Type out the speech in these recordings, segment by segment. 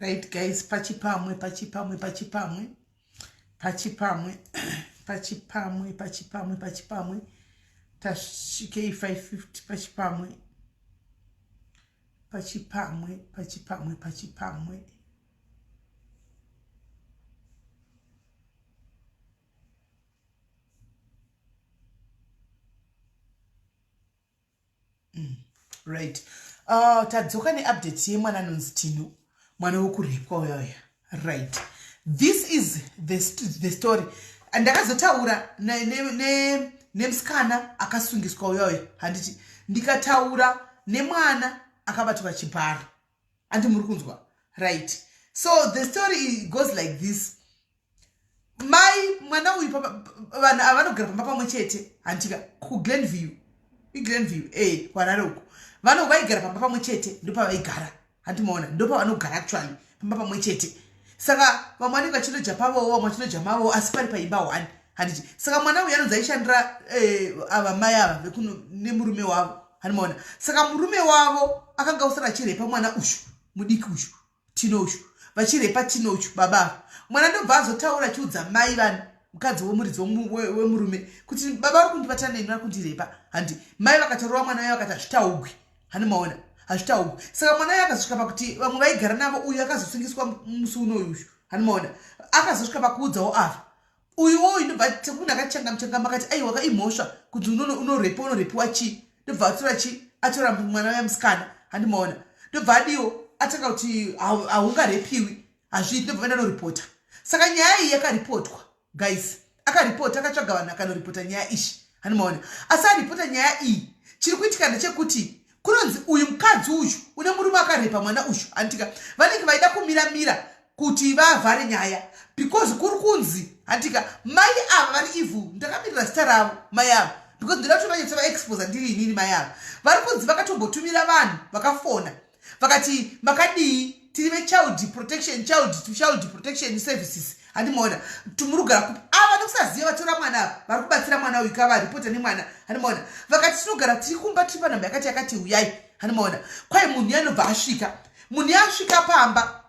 Right, guys, pachipamwe. Tashike 550 pachipamwe. Right. Tadzoka ne-update yemwana anonzi Tino, mwana wokurepwa uyoya. Right. This is the story. Ndakazotaura nemusikana akasungiswa uyoya. Handiti ndikataura nemwana akabatwa chipara. Andi muri kunzwa. Right. So the story goes like this. Mwana uyu vanogara pamba pamwe chete handika ku Glenview kwararoko vanhu vaigara pamba pamwe chete ndopavaigara handimaona ndopavanogara actually pamba pamwe chete saka vamwe vanenge vachinoja pavowo vamwe vachinoja mavowo asi pari paimba 1 handiti saka mwana uyu anonzi aishandira ava mai ava nemurume wavo handimaona saka murume wavo akanga usara achirepa mwana ushu mudiki ushu Tino ushu vachirepa Tino ushu baba mwana ndobva azotaura achiudza mai vanhu mukadzi womuridzi wemurume kuti baba vari kundibata neni vari kundirepa handi mai vakataurwa mwana wayo vakati hazvitaugwi handimaona hazvitaugwi saka mwana wayo akazosvika pakuti vamwe vaigara navo uyu akazosungiswa musi unoyu handimaona akazosvika pakuudzawo ava uyuwo ndobva munhu akachangama akati aiwa imhosva kuti unorepiwa chii ndobva atora atora mwana wayo musikana handimaona ndobva adiwo atanga kuti haungarepiwi hazviiti ndobva vaenda noripota saka nyaya iyi yakaripotwa guys akaripota akatsvaga vanhu akanoripota nyaya ishi handimaona asi aripota nyaya iyi chiri kuitika ndechekuti kunonzi uyu mukadzi uyu une murume akarepa mwana ushu handika vanenge vaida kumiramira kuti vavhare nyaya because kuri kunzi handika mai ava vari ivhu ndakamirira zita ravo mai ava because ndida kuti vanyatsa vaexposa ndiri inini mai ava vari kunzi vakatombotumira vanhu vakafona vakati makadii tiri vechild protection services handimaona tumurugara kupi ava nokusaziva vatora mwana ava vari kubatsira mwana uyu kavaripota nemwana handimaona vakati tinogara tiri kumba tiri panhamba yakati uyai handimaona kwai munhu yanobva asvika munhu yasvika pamba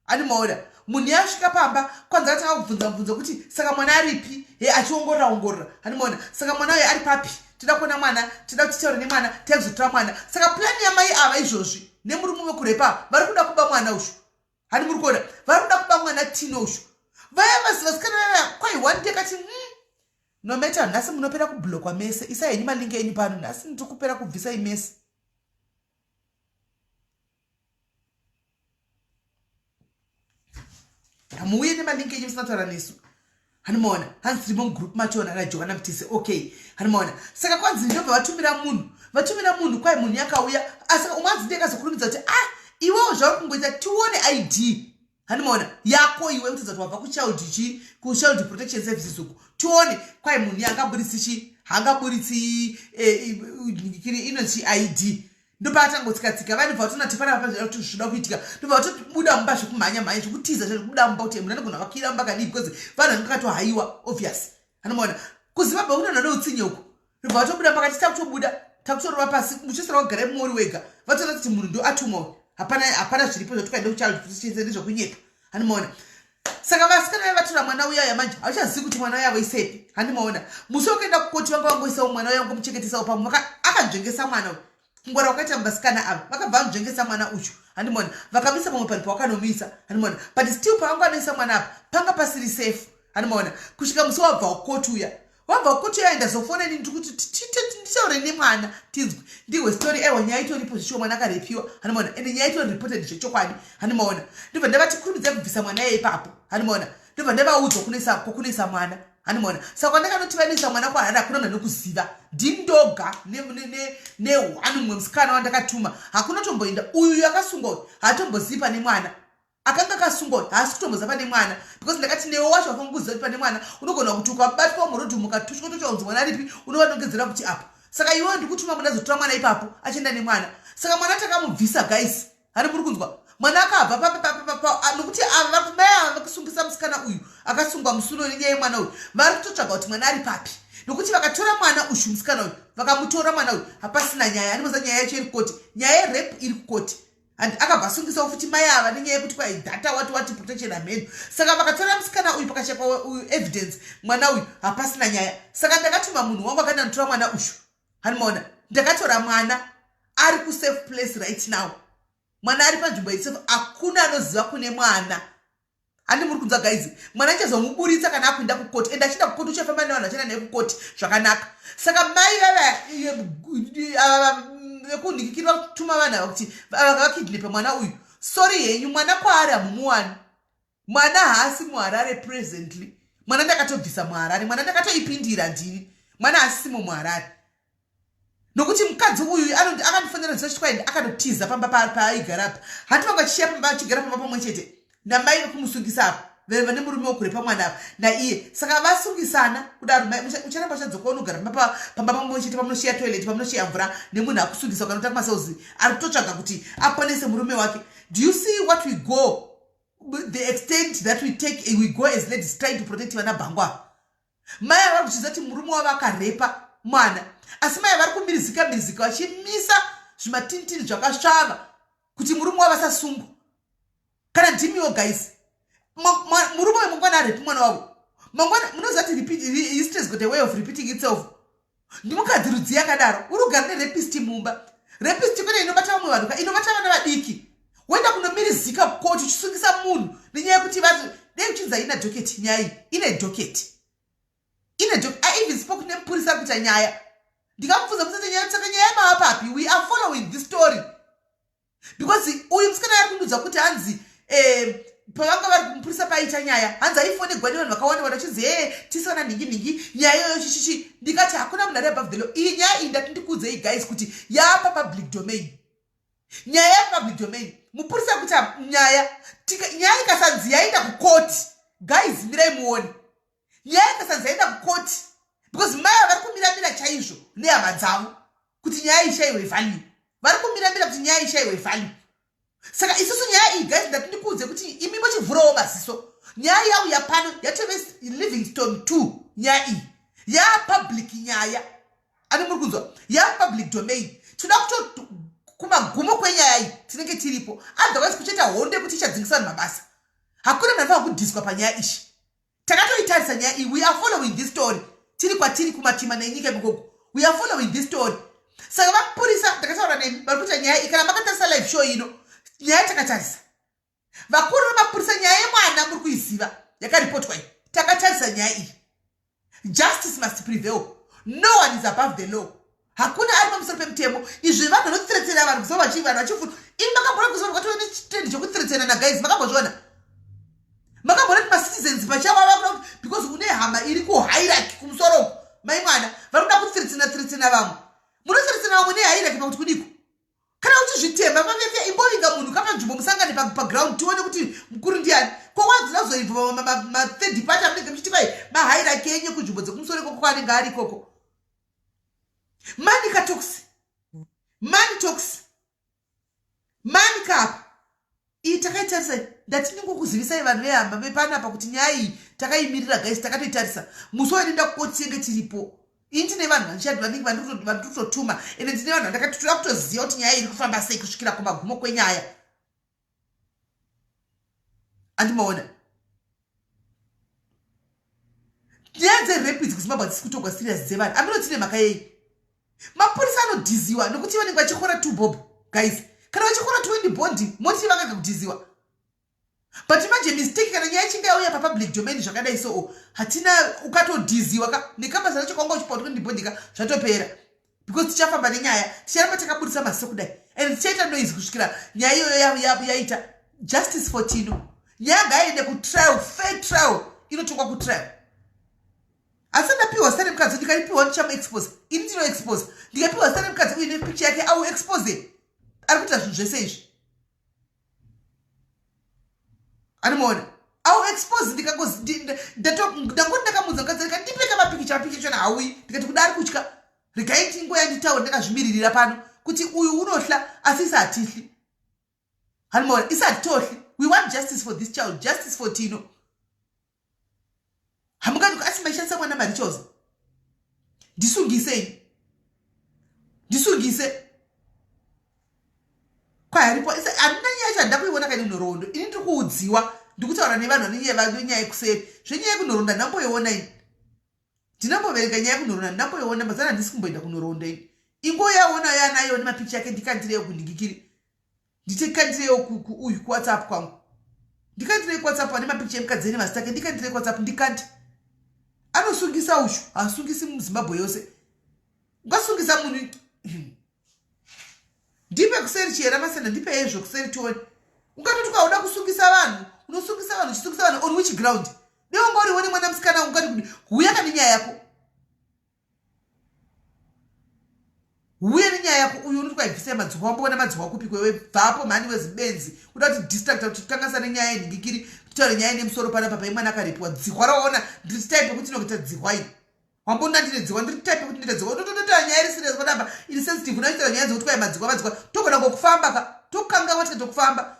handimaona munhu yasvika pamba kwanza atanga kubvunza kuti saka mwana aripi achiongorora handimaona saka mwana uyu ari papi tida kuona mwana tida kuti taure nemwana taizotora mwana saka plani yamai ava izvozvi nemurume wekurepa vari kuda kuba mwana ushu handi muri kuona vari kuda kuba mwana Tino ushu vaya vasikana kwai one day kati no matter nhasi munopera kublokwa mese isa yenyu malingi enyu pano nhasi ndikupera kubvisa imese hamuuye nemalingi enyu musina taura nesu handimaona hanzi rimo mugroup machona rajohana mutise okay handimaona saka kwanzi ndobva vatumira munhu kwai munhu yakauya asi umwe anzi ndekazokurumidza kuti iwewo zvauri kungoita tione ID handimaona yako iwe kuti wabva kuchild protection services uku tione kwai munhu yangaburitsi hangaburitsi inonzi ID ndopa atangotsikatsika vanhu bva vatona tipana vapazvira kuti zvoda kuitika ndobva vatobuda mumba zvekumhanya zvekutiza zvekubuda mumba kuti munhu anogona vakira mumba kani because vanhu vanokatohaiwa obvious handimaona kuzimbabwe kunoona neutsinye uku ndobva vatobuda pakati takutorova pasi muchisara kugara mumori wega vatoona kuti munhu ndo atumwa hapana zviripo zvotukaenda kuchild protection nezvokunyepa handimaona saka vasikana vaivatora mwana uyaya manje hauchazivi kuti mwana uyavo isepi handimaona musi wakaenda kukoti vanga vangoisawo mwana uya vangomuchengetesawo pamwe akanzvengesa mwana uyu kungwara wakaita mubasikana ava vakabva vanzvengesa mwana uchu handimaona vakamisa pamwe pari pawakanomisa handimaona but still pavanga vanoisa mwana apa panga pasiri safe handimaona kusvika musi wabva ukoti uya aenda zofoneni ndikuti nditaure nemwana tinzwi ndihwe story ewa nyaya itoripo zvishuwa mwana akarepiwa handimaona ende nyaya itori reported zvechokwadi handimaona ndobva ndavati kurumidza kubvisa mwana iye ipapo handimaona ndobva ndavaudzwa kunisa mwana handimaona saka ndakanoti vanisa mwana kwaari hakuna munhu anokuziva ndindoga nehwani mumwe musikana wandakatuma hakuna tomboenda uyu akasungwa uyu haatombozivi pane mwana akanga akasungwa haasi kutomboziva pane mwana because ndakati newe wacho wafanira kuziva kuti pane mwana unogona kuti ukabatwa murodhi mukatushwa tochaunzi mwana ripi unovatongedzera kuti apo saka iwewo ndikutuma muna zotora mwana ipapo achienda nemwana saka mwana takamubvisa guys hari muri kunzwa mwana akabva nokuti ava mai ava vakusungisa musikana uyu akasungwa musuno nenyaya yemwana uyu vari kutotsvaga kuti mwana ari papi nokuti vakatora mwana ushu musikana uyu vakamutora mwana uyu hapasina nyaya animoza nyaya yacho iri kukoti nyaya yerep iri kukoti and akabvasungisa futi mai ava nenyaya yekuti kwai data wati protection amenu. Saka vakatora musikana uyu pakachekwa evidence mwana uyu hapasina nyaya. Saka ndakatuma munhu wangu akandanditora mwana ushu. Hanimaona ndakatora mwana ari kusafe place right now. Mwana ari panzvimbo iri safe, hakuna anoziva kune mwana. Handi muri kunzwa guys, mwana achazomuburitsa kana akuenda kukoti, ende achienda kukoti uchafamba nevanhu vachienda naye kukoti zvakanaka. Saka mai vava vekundikirwa kutuma vanhu ava kuti vakakidnape mwana uyu, sorry henyu, mwana kwaari hamumuwani. Mwana haasi muHarare presently. Mwana ndakatobvisa muHarare, mwana ndakatoipindira ndini, mwana haasimo muHarare. Nokuti mukadzi uyu akandifanira zvichitwaini akanotiza pamba paaigara apa. Hati vanga chishiya pamba achigara pamba pamwe chete namai vekumusungisa apa vane murume wokure pamwana apa naiye. Saka vasungisana kudaro ucharamba uchadzoka unogara pamba pamwe chete pamunoshiya toilet pamunoshiya mvura nemunhu akusungisa ukanota kumasauzi ari kutotsvaga kuti aponese murume wake. Do you see what we go, the extent that we go as ladies trying to protect vana bhangu apa? Mai avari kuchiza kuti murume wavo akarepa mwana, asi mai vari kumirizika vachimisa zvimatintini zvakasvava kuti murume wavo asasungwa. Kana ndimiwo guys, murume wemangwana arepi mwana wavo, mangwana munoziva kuti history has got a way of repeating itself. Ndimukadzi rudzi yakadaro uri kugara nerapist mumba. Rapist kwene inobata vamwe vanhu, inobata vana vadiki. Woenda kunomirizika kukoti uchisungisa munhu nenyaya yekuti dei uchinzi haina doketi. Nyaya iyi ine doketi. I even spoke nemupurisa kuita nyaya. Ndikamubvunza musati nyaya, saka nyaya yemava papi? We are following this story. Because uyu musikana ari kundudza kuti hanzi pavanga vari kumupurisa paita nyaya, hanzi aifonegwa nevanhu vakawanda vachinzi tisana ningi nyaya iyoyo chichichi. Ndikati hakuna munhu ari above the law. Iyi nyaya iyi ndati ndikuudzei guys kuti yaapa public domain. Nyaya yapapublic domain. Mupurisa kuti nyaya ikasanzi yaenda kukoti, guys mirai muone. Nyaya ikasanzi yaenda kukoti because mai vari kumiramira chaizvo nehama dzavo kuti nyaya ishayiwe value. Vari kumiramira kuti nyaya ishayiwe value. Saka isusu nyaya iyi guys ndati ndikuudze kuti imi mochivhurawo maziso. Nyaya yauya pano yatove Livingstone 2. Nyaya iyi yapublic nyaya. Ani muri kunzwa? Yapublic domain. Toda kuto kumagumo kwenyaya iyi tinenge tiripo. Otherwise kucheta honde kuti ichadzingisa vanhu mabasa. Hakuna munhu anofanira kudhiswa panyaya ishi. Takatoitarisa nyaya iyi. We are following this story. Tiri kwatiri kumatima nenyika mikoko. We are following this story. Saka vapurisa ndakataura nemi vari kuita nyaya iyi. Kana makatarisa live show ino, nyaya takatarisa. Vakuru vemapurisa nyaya yemwana muri kuiziva yakaripotwa iyi. Takatarisa nyaya iyi. Justice must prevail. No one is above the law. Hakuna ari pamusoro pemutemo. Izvi vanhu vanotsiretsera vanhu kuzova vanhu vachifuta. Imi makambona kuzova kwatova nechitendi chokutsiretsera na guys, makambozviona? Makambona kuti macitizens pachavo vava because une hama iri kuhierarchy kumusoro mai mwana vari kuda kutsiretsera vamwe. Munotsiretsera vamwe nehierarchy pakuti kudiko. Kana uchizvitemba pamefia imbovinga munhu kapanzvimbo musangane paground tione kuti mukuru ndiani. Kwakwanzira kuzoibva ma-third party amunenge muchiti kwai mahierarchy enyu kunzvimbo dzekumusoro ikoko kwanenge ari ikoko. Money talks. Money cap. Takatarisa ndati ndingokuzivisai vanhu vehamba vepanapa kuti nyaya iyi takaimirira guys, takatoitarisa. Musi waenda kukoti senge tiripo. Ini ndine vanhu vanenge vanditotuma ende ndine vanhu vandakatotora kutoziva kuti nyaya iri kufamba sei kusvikira kumagumo kwenyaya. Andimaona nyaya dzerapids kuzimbabwe dzisi kutogwa serious dzevanhu. Aminotine mhaka yei? Mapurisa anodhiziwa nokuti vanenge vachikora 2 bob guys. Kana vachikora 20 bondi moti vakaga kudhiziwa. But imagine mistake kana nyaya ichinge yauya papublic domain zvakadai so hatina ukatodhiziwa nekabasa racho kwanga uchipauta 20 bondi zvatopera. Because tichafamba nenyaya ticharamba takaburisa maziso kudai and tichaita noise kusvikira nyaya iyoyo yaita. Justice for Tino. Nyaya ngaiende kutrial, fair trial inotongwa kutrial. Asi ndapiwa sare mukadzi ndikaipiwa ndichamuexpose. Ini ndinoexpose. Ndikapiwa sare mukadzi uine picture yake au expose. Ari kuita zvinhu zvese izvi. Animona. Au expose ndikangoti ndakamudza mukadzi ndipeka mapikicha chona haui. Ndikati kudari kutya. Rikaiti nguva yanditaura ndakazvimiririra pano kuti uyu unohla asi isatihli. Animona isatohli. We want justice for this child, justice for Tino. Hamukati asi maishandisa mwana marichoza. Ndisungise. Kwa haripo andina nyaya chandakuiona kaini nhoroondo ini ndiri kuudziwa ndikutaura nevanhu vanonyaya yekuseri zvenyaya yekunhoroondo ndamboiona ini ndinamboverenga nyaya yekunhoroondo ndamboiona mazana handisi kumboenda kunhoroondo ini ingo yaonayo anayo nemapicha yake ndikandireyo kundingikiri nditikandireyo uyu kuwhatsapp kwangu ndikandireyo kuwhatsapp ane mapicha emukadzi ene mazita ake ndikandireyo kuwhatsapp ndikandi anosungisa ushu haasungisi muzimbabwe yose ungasungisa munhu ndipe kuseri chiyera masenda ndipe yezvo kuseri tione ungatoti ukauda kusungisa vanhu unosungisa vanhu uchisungisa vanhu on which ground neungoriwo nemwana musikana ungati kuti huya kane nyaya yako huye nenyaya yako uyu unoti kwaibvisa madzihwa wamboona madzihwa kupi kwewe bvapo mhani wezibenzi kuda kuti distract kuti tikangasa nenyaya yenhingikiri titaure nyaya nemusoro panapa paimwana akarepiwa dzihwa raona ndiri type kuti inokuita dzihwa iri wambona ndine dzihwa ndiri type kuti ndine dzihwa tototora nyaya iri serious panapa iri sensitive unoitaura nyaya dzekuti kwai madzihwa togona ngokufamba ka tokanga watikaita kufamba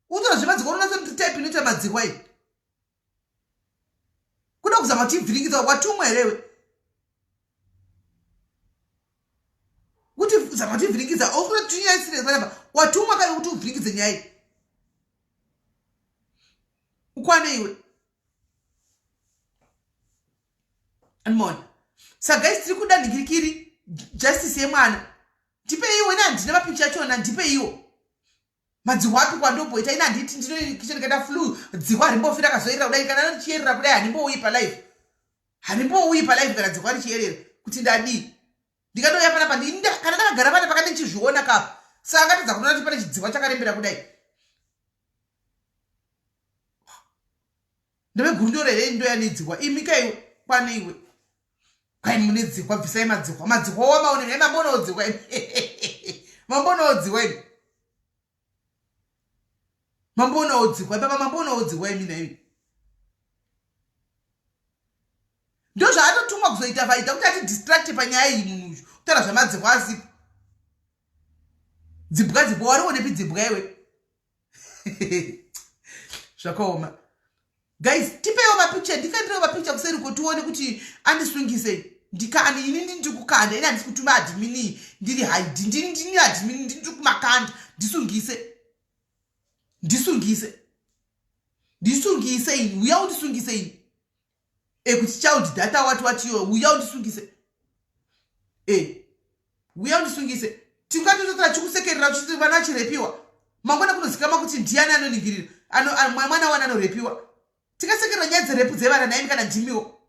utora zvemadzihwa unonaso ndiri type inoita madzihwa iri kuda kuzama kuti ivhiringidza watumwa herewe kuti zama kuti ivhiringidza ofuna kuti nyaya serious panapa watumwa kare kuti uvhiringidze nyaya iyi ukwane iwe anmona saka guys tiri kuda nhingirikiri justice yemwana ndipe iwe handina mapicha achona ndipe iwo madzihwa api kwandomboita ina handiti ndinokichonekata flu dzihwa rimbofira kazoerera kudai kana richierera kudai handimbouyi palive kana dzihwa richierera kuti ndadii ndikatoya panapa kana ndakagara pane pakati ndichizviona kapa saka ngatidza kunoona kuti pane chidzihwa chakarembera kudai ndove gundore here ndoya nedzihwa imika iwe kwane iwe kwai mune dzihwa bvisai madzihwa wamaone ne mambonawo dzihwa imina iwe ndo zvaatotumwa kuzoita vaita kuti ati distract panyaya iyi munhu uyu kutaura zvamadzihwa asipo dzibwa warionepi dzibwa iwe zvakaoma guys tipewo mapicha ndikandirewo mapicha kuseri kuti kuti andisungise ndikani ini ndiri kukanda ini handisi kutuma admini ndiri hide ndini admini ndiri kumakanda ndisungise ini uya undisungise ini kuti child data watiyo uya undisungise uya undisungise tingatotora chikusekerera uchiti vana vachirepiwa mangwana kunozikama kuti ndiani anoningirira mwana wana anorepiwa tikasekerera nyaya dzerepu dzevana naimi kana ndimiwo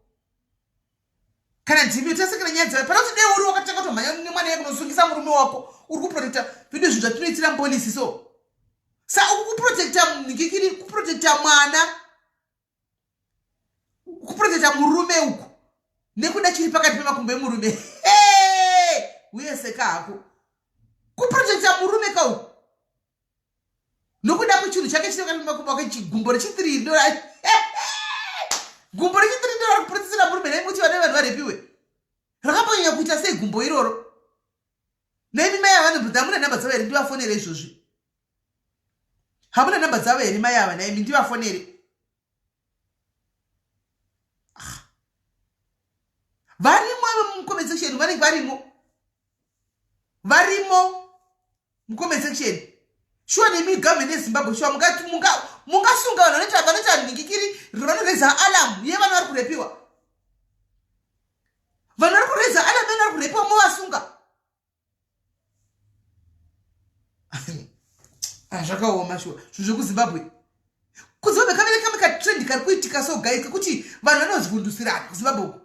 tasekera nyaya dzevana pana kuti dei uri wakatanga kutomhanya nemwana yako unosungisa murume wako uri kuprotekta video zvinhu zvatinoitira mupolisi so saka kuprotekta nhingikiri kuprotekta mwana kuprotekta murume uku nekuda chiri pakati pemakumbo emurume uye seka hako kuprotekta murume kauku nokuda kwechinhu chake chiri pakati pemakumbo ake chigumbo rechi3 gumbo rechi3 ndo rakuprotektsira murume naimi kuti vana vanhu varepiwe rakambonyanya kuita sei gumbo iroro naimi mai ava hamuna nhamba dzavo here ndivafonere izvozvi hamuna nhamba dzavo here mai ava naimi ndivafonere varimo mucomment section vanenge varimo mucomment section shuwa nemi government yezimbabwe shuwa mungasunga vanhu vanoita nhingikiri vanoreza alamu yevana vari kurepiwa vanhu vari kureza alamu yevana vari kurepiwa movasunga zvakaoma shuwa zvinhu zvekuzimbabwe kuzimbabwe kamereka trend kari kuitika so gai kekuti vanhu vanozivhundusirana kuzimbabwe uku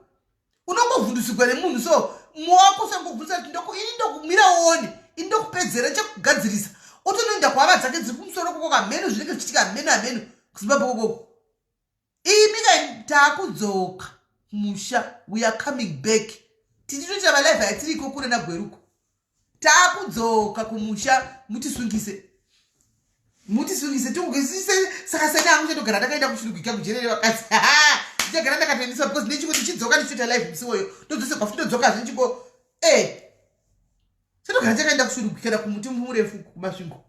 unongovhundusigwa nemunhu so muwako sangobvundusa kuti ini ndokumira uone ini ndokupedzera chekugadzirisa otonoenda kwava dzake dziri kumusoro koko kamheno zvinenge zvichitika hamheno kuzimbabwe kokoko imika taakudzoka musha we are coming back tichitoita malive yatiriko kure nagweruko taakudzoka kumusha mutisungise tiugesise saka sena angu chatogara ndakaenda kuchirugika kujerere vakati ndichagara ndakatoendesa because ndichiko ndichidzoka ndichitoita live musi woyo ndodzoserwa futi ndodzoka zvinchiko chatogara chakaenda kushurugikira kumuti murefu kumasvingo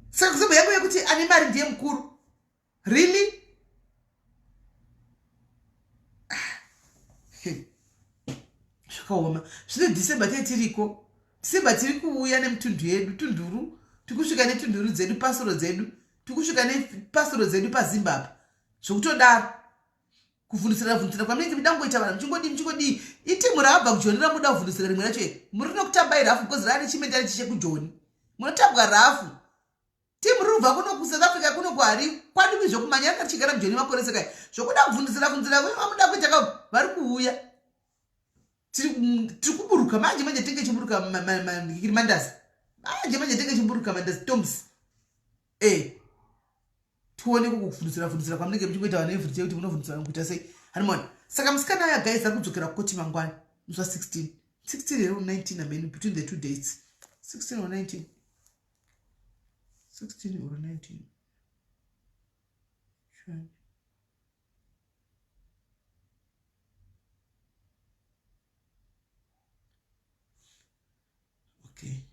saka kuzimbabwe yangu yekuti ane mari ndiye mukuru really zvakaoma. Zvino December tiriko. December tiri kuuya nemutundu yedu, tunduru. Tikusvika netunduru dzedu, pasoro dzedu. Tikusvika nepasoro dzedu paZimbabwe. Zvokutodaro. Kuvhundusira kwamunenge mudangoita vanhu muchingodi iti murabva kujonera muda kuvhundusira rimwe racho muri nokutamba irafu because rari chimendari chiche kujoni. Munotabwa rafu. Timu rubva kuno ku South Africa kuno kwari kwadi zvokumanya akachigara mujoni makorese kai. Zvokuda kuvhundusira kunzira vamuda kuita ka vari kuuya. Tiri kuburuka manje tenge chiburuka mandazi. Manje tenge chiburuka mandazi Toms. Tuone kukuvhundusira kwamunenge muchikuita vanhu everyday kuti munovhundusira kuita sei. Hanimona. Saka musikana aya guys akudzokera kukoti mangwana. Musi 16. 16 or 19 I mean between the 2 dates. 16 or 19. 16 or 19. Sure. Okay.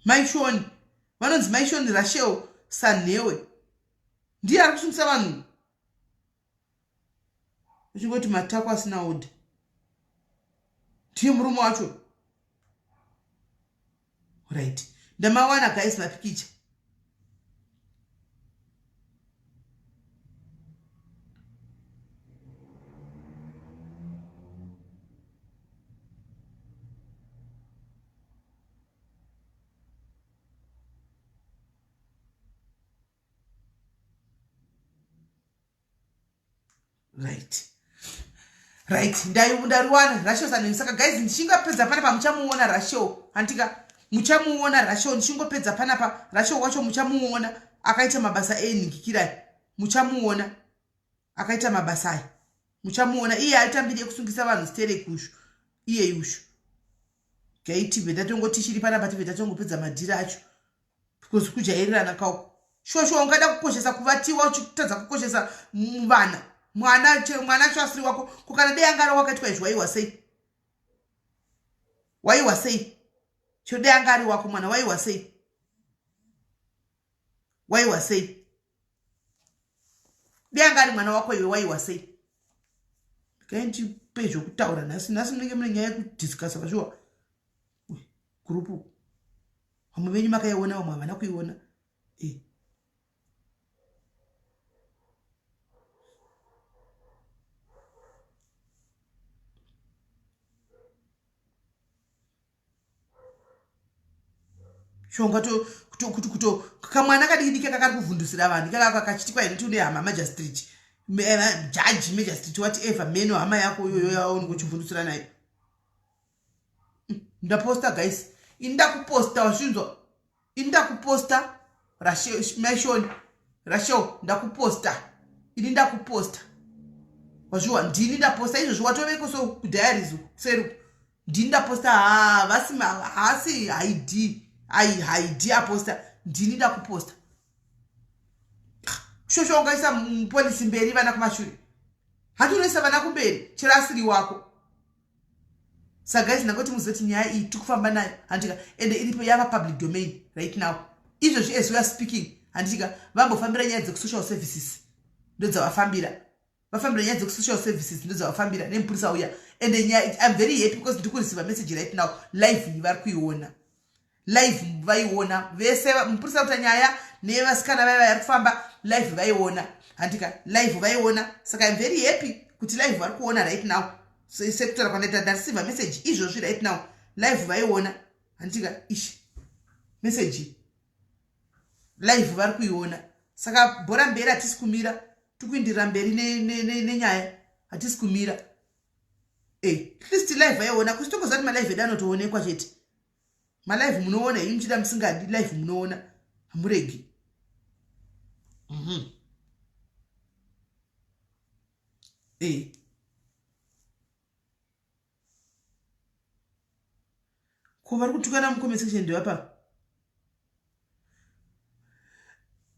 Maishoni. Vanonzi Maishoni Rachel Sanewe. Ndiye ari kusungisa vanhu. Uchingoti matako asina ode. Ndiye murume wacho. Right. Ndamawana guys mapikicha. Right. Ndariwana Rachel Sanewe. Saka guys ndishingapedza pana pa muchamuona Rachel. Antika muchamuona Rachel ndishingopedza pana pa Rachel wacho muchamuona akaita mabasa eningikira. Muchamuona akaita mabasa ai. Muchamuona iye alitambire kusungisa vanhu stere kushu. Iye yushu. Gaiti beta tongoti chiri pana pati beta tongopedza madhira acho. Because kujairana kawo. Shosho ungada kukoshesa kuvatiwa uchitadza kukoshesa vana. Mwana chasiri wako kukana de angara wakati kwa waiwa sei. Waiwa sei. Chode angari wako mwana waiwa sei. Waiwa sei. De angari mwana wako iwe waiwa sei. Kaenti pejo kutaura nasi mnenge mnyaya kudiscuss vashwa. Grupu. Hamuvenyi makaiona vamwe havana kuiona. Shonga to kamwana kadikidike kakari kuvhundusira vanhu kakachiti kwa ine hama magistrate judge magistrate whatever meno hama yako yoyo yaoni kuchivhundusira nayo. Ndaposta guys. Inda kuposta washinzwa. Inda kuposta Rachel Maishoni Rachel ndakuposta. Ini ndakuposta. Wajua ndini ndaposta izvo zvatoveko so kudiaries seru. Ndini ndaposta vasima hasi ID. ID aposta ndini ndakuposta. Shosho ungaisa polisi mberi vana kumashure. Hatunesa vana kumberi chirasiri wako. Saka guys nangoti muzoti nyaya iyi tikufamba nayo handika ende iripo yava public domain right now. Izvo as we are speaking handika vambofambira nyaya dzeku social services ndodzavafambira. Vafambira nyaya dzeku social services ndodzavafambira nemupurisa uya. Ende nyaya I'm very happy because ndikureceive message right now live vari kuiona. Live vaiona vese mupurisa kuti nyaya nevasikana vaya vari kufamba live vaiona handika live vaiona. Saka I'm very happy kuti live vari kuona right now. So sektora kwandeta ndareceive message izvozvi right now live vaiona handika ishi message live vari kuiona. Saka bhora mberi hatisi kumira tikuindira mberi nenyaya hatisi kumira. At least live vaiona kusitokozati malive edu anotoonekwa chete. Malive munoona imi muchida musingadi live munoona hamuregi. Ko vari kutukana mucomment section ndewapa.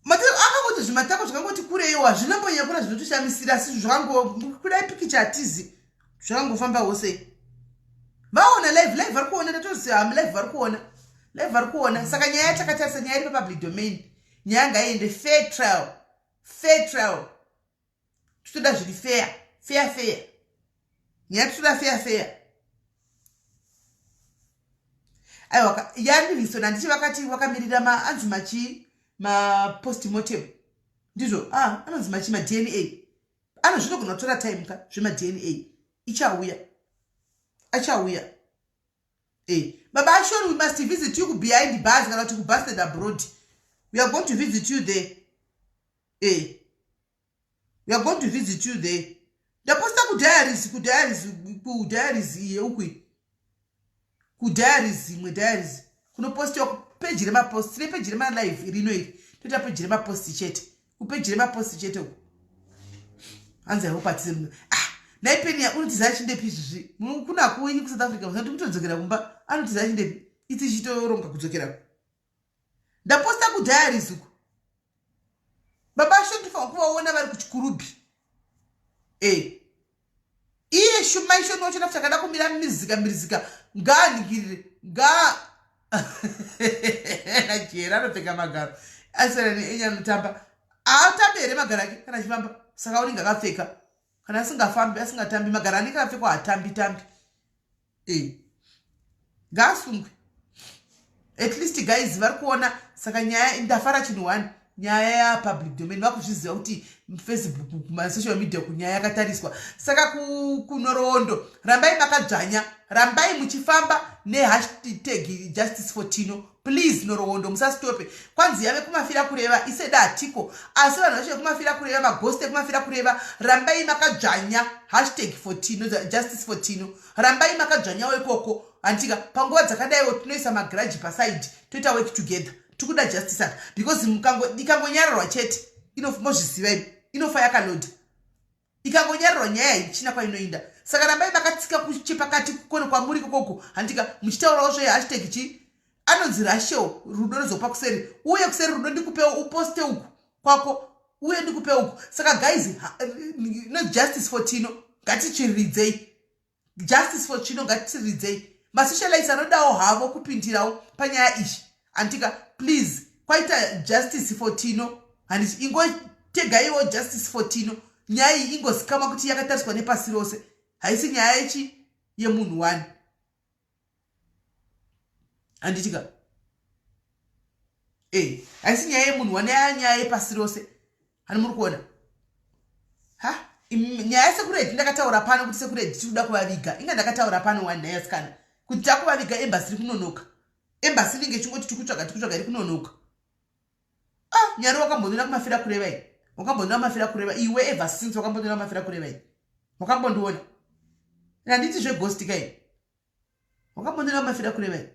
Akangoti zvimatako zvakangoti kureiwa hazvinambonyakura zvinotoshamisira asi zvakangokudai pikicha hatizi zvakangofamba hose. Vaona live vari kuona ndatoziva live vari kuona. live vari kuona. Saka nyaya yatakatarisa nyaya iri papublic domain. Nyaya ngaiende fair trial. Titoda zviri fair. Nyaya titoda fair. Aiwa yandivisona ndichi vakati wakamirira anzi machi postmortem. Ndizvo anonzi machi DNA. Zvinogona kutora time ka zvema DNA. Achauya. Baba Ashon, we must visit you behind bars kana to busted abroad. We are going to visit you there. We are going to visit you there. Ndaposta ku diaries ukwi. Ku diaries. Kuno post yo page rema post, page rema live rino iri. Tota page rema post chete. Ku page rema post chete uku. Anza yopatise naipeni unotizaya chindepi izvizvi kuna kuinyi ku South Africa musati kutodzokera kumba anotizaya chindepi iti chitoronga kudzokera ndaposta ku diaries uku baba shondifa kuvaona vari kuchikurubi iye shumaisho nocho nafuta kada kumira mirizika nganingirire nachera anopfeka magaro asarani enyanotamba atambe here magaro ake kana achifamba saka unenge akapfeka kana asingatambi magara anenge akapfekwa hatambi ngasungwe at least guys vari kuona. Saka nyaya ndafara chinhu 1 nyaya yapublic domain vakuzviziva kuti Facebook kumasocial media kunyaya yakatariswa. Saka kunorondo rambai makadzvanya, rambai muchifamba nehashtag justice for Tino. Please Norowondo musasitope. Kwanzi yave kumafira kureva iseda atiko. Asi vanhu vacho kumafira kureva magoste kumafira kureva rambai makadzvanya hashtag for Tino, justice for Tino. Rambai makadzvanya wekoko. Antika panguva dzakadaiwo tinoisa magrudge paside toita work together. Tukuda justice aka because ikangonyararwa chete mozviziva inofa yakaloda. Ikangonyararwa nyaya ichina kwainoinda. Saka rambai makatsika kuchepakati kukone kwamuri kokoko. Antika muchitaurawo zve hashtag chi anonzi rasho rudo rozopa kuseri uye kuseri rudo ndikupewo uposte uku kwako uye ndikupewo uku. Saka guys no justice for Tino ngatichiridzei. Justice for Tino ngatichiridzei. Masocialite anodawo havo kupindirawo panyaya ishi. Antika please kwaita justice for Tino handiti ingotegaiwo justice for Tino. Nyaya iyi ingosikama kuti yakatariswa nepasi rose. Haisi nyaya ichi yemunhu 1. Anditika haisi nyaya yemunhu 1 nyaya yepasi rose. Hani muri kuona nyaya sekuredi ndakataura pano kuti sekuredi tikuda kuvaviga. Inga ndakataura pano 1 nayasikana kuti takuvaviga embassy iri kunonoka. Embassy inge chingoti tikutsvaga iri kunonoka. Nyari wakambondona kumafira kureva iyi. Wakambondona kumafira kureva iwe ever since wakambondona kumafira kureva iyi. Wakambondiona handiti zveghost kai. Wakambondona kumafira kureva iyi.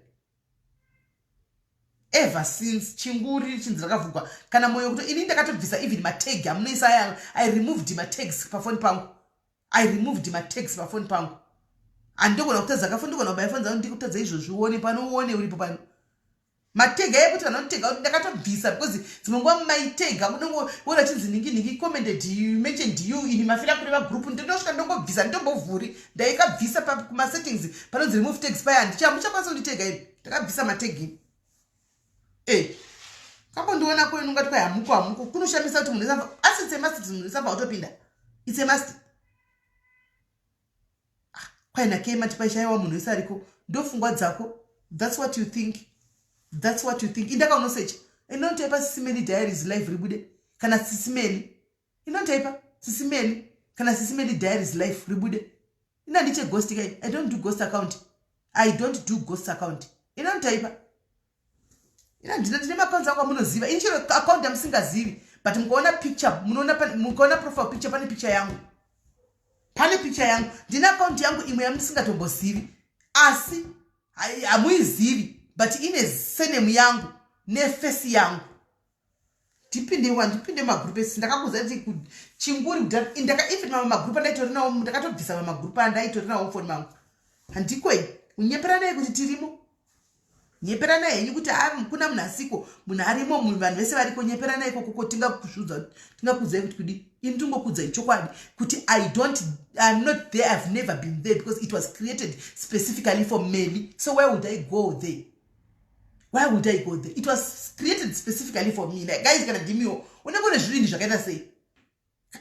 Ever since chinguri chinzi rakavhugwa kana moyo kuti ini ndakatobvisa even matag amunoisa aya. I removed my tags pafoni pangu. Andogona kutadza kafoni ndogona kubaya foni dzangu ndikutadza izvozvi uone pano uone uripo pano. Matega yekuti vanotega kuti ndakatobvisa because dzimwe nguva mumaitega unongoona chinzi ningi commented you mentioned you in mafira kureva group ndinosvika ndongobvisa ndombovhuri ndaikabvisa kumasettings panonzi remove tags paya handichamuchakwanisa kunditega ini ndakabvisa mategi. Kabondiona kwenu ngati kwa hamuko kunoshamisa kuti munhu esamba asi it's a must munhu esamba utopinda. It's a must. Kwaina kema tipaishaiwa munhu esariko ndofungwa dzako. That's what you think. Indaka unosecha inotaipa SIS MELLY diaries live ribude kana SIS MELLY inotaipa SIS MELLY kana SIS MELLY diaries live ribude. Ina ndiche ghost kai. I don't do ghost account. Inotaipa ndine makonzo ako munoziva ini chero account yamusingazivi but mukaona picture mukaona profile picture pane picture yangu ndine account yangu imwe yamusingatombozivi asi hamuizivi but ine surname yangu neface yangu. Ndipinde magroup esi ndakakuza kuti chinguri ndaka even magroup andaitori nawo ndakatobvisa magroup andaitori nawo phone mangu. Handikwei unyepera naye kuti tirimo. Nyepera naye yenyu kuti kuna munhu asiko munhu arimo munhu vanhu vese variko nyepera naye kokoko tingakuzai kuti kudi ini tingokudzai chokwadi kuti I'm not there. I've never been there because it was created specifically for Melly. So why would I go there? Why would I go there? It was created specifically for me. Like, guys, kana dimio. Unagona zvini zvakaita sei?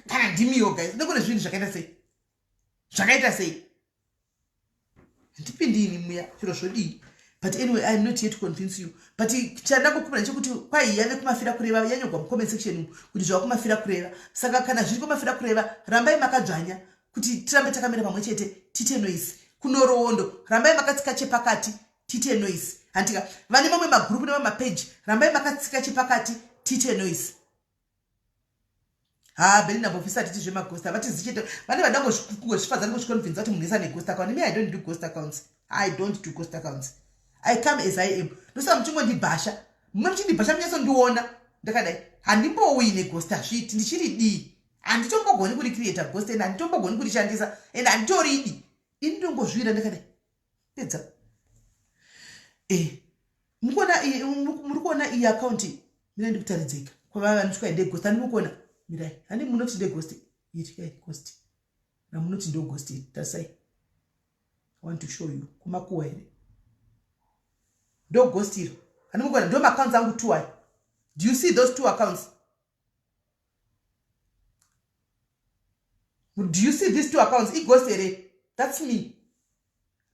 Kana dimio, guys. Unagona zvini zvakaita sei? Zvakaita sei? Ndipindini muya zviro zvodii. But anyway, I'm not here to convince you. But chandango kupira nchekuti kwai yave kumafira kureva yanyogwa mu comment section kuti zvakumafira kureva. Saka kana zviri kumafira kureva, rambai makadzvanya kuti tirambe takamira pamwe chete tite noise. Kunorowondo, rambai makatsika chepakati tite noise. Handika vane mamwe magroup nemamwe page, rambai makatsika chepakati tite noise. Belinda bofisa titi zvemagosta vati zichete vane vadango kungozvifadza ngozviconvince kuti munhu isane ghost account. Me, I don't do ghost accounts. I don't do ghost accounts. I come as I am. Ndosa mchingondibhasha. Mchindibhasha munyasondiona. Ndakadai handimbouyi neghost azviti ndichiri dii. Handitombogoni kuri create ghost and handitombogoni kurishandisa and handitoridi. Ini ndongozvira ndakadai. Pedza. Muri kuona iyi account mina ndikutaridzika. Kwava vanotya inde ghost handimukona. Mirai, handi munoti inde ghost. Yitika ghost. Na munoti ndo ghost. Tasai. I want to show you. Kumakuwa here. Do ghost here. Handimukona ndo accounts angu 2. Do you see those 2 accounts? Do you see these 2 accounts? I ghost here. That's me.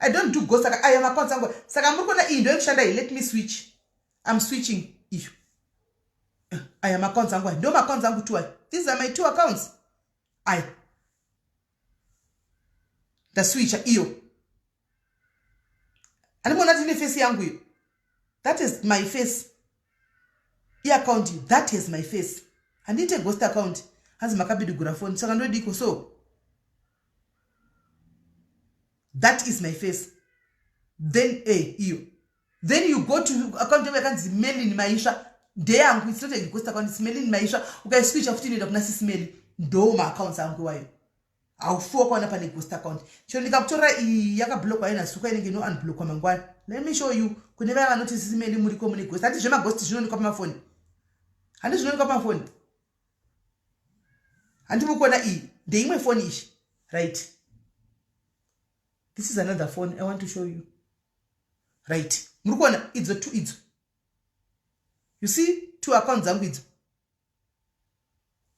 I don't do ghost. I am accounts angu. Saka murikona ndo yekushanda. Let me switch. I'm switching. I am accounts angu. Ndo accounts angu 2. These are my 2 accounts. The switcher iyo. Animona tine face yangu iyo. That is my face. Account, that is my face. And it a ghost account. Has makabidugura phone. Saka ndo diko so. That is my face. Then iyo. Then you go to account where can SIS-MELLY in maisha. There angu it's not a ghost account. SIS-MELLY in maisha. Uka switch after ni dokuna SIS-MELLY. Ndo ma accounts angu wayo. Au fuwa kwa napani ghost account. Choni nikakutora yaka block wa ina suka inenge no unblock wa mangwani. Let me show you. Kuneva notice SIS-MELLY muriko muni ghost. Hati jema ghost jino niko pa phone. Handi jino niko pa phone. Handi mukona the imwe phone ish. Right. This is another phone I want to show you. Right. Murukona idzo 2 idzo. You see 2 accounts zangu idzo.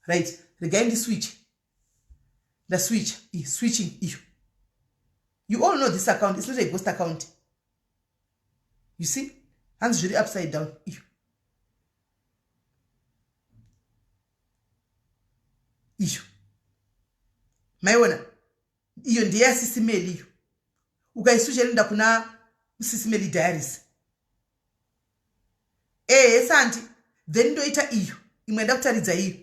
Right. Regarding the switch. The switch is switching issue. You all know this account is not a ghost account. You see? Hands really upside down. Issue. Maiona. Iyo ndiye SIS-MELLY iyo. Ukaiswitcha nda kuna SIS-MELLY diaries. Santi. Then ndoita iyo. Imwe ndakutaridza iyo.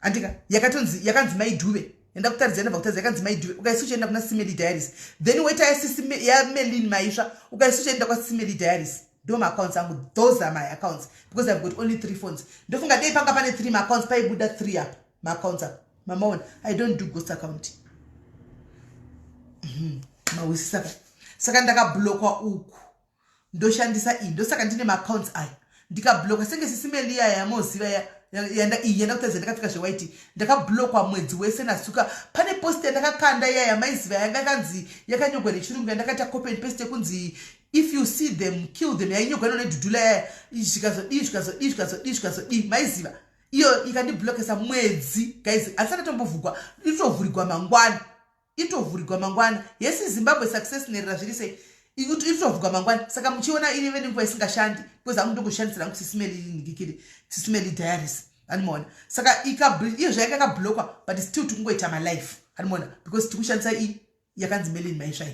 Andika yakanzi maidhuve. Enda kutaridza enda vakutaridza yakanzi maidhuve. Ukaiswitcha nda kuna SIS-MELLY diaries. Then waita SIS-MELLY in maisha. Ukaiswitcha nda kwa SIS-MELLY diaries. Do my accounts angu. Those are my accounts because I've got only 3 phones. Ndofunga dei panga pane 3 my accounts pai buda 3 up. My accounts up. Mama one, I don't do ghost account. Mawisaka. Saka ndaka blockwa uku. Ndoshandisa ndosaka ndine ma accounts aya. Ndika blocka senge SIS-MELLY ya moziva yenda kutadza ndakafika zvewaiti. Ndaka blockwa mwedzi wese nasuka. Pane post ndakakanda ya maiziva yanga kanzi yakanyogwa nechirungu ndakata copy and paste kunzi if you see them kill them. Yainyogwa nedudula ya ishikazo maiziva. Iyo ikandiblockesa mwedzi guys. Asana tombovugwa. Itovhurigwa mangwana. Yes, Zimbabwe success nerira zvirise. Itovhurigwa mangwana. Saka muchiona ine vene nguva isingashandi because amundo kushandisira SIS-MELLY ndikiri SIS-MELLY diaries. Animona. Saka iyo zvayakanga blockwa but still tikungoita my life. Animona because tikushandisa yakanzi MELLY in maisha.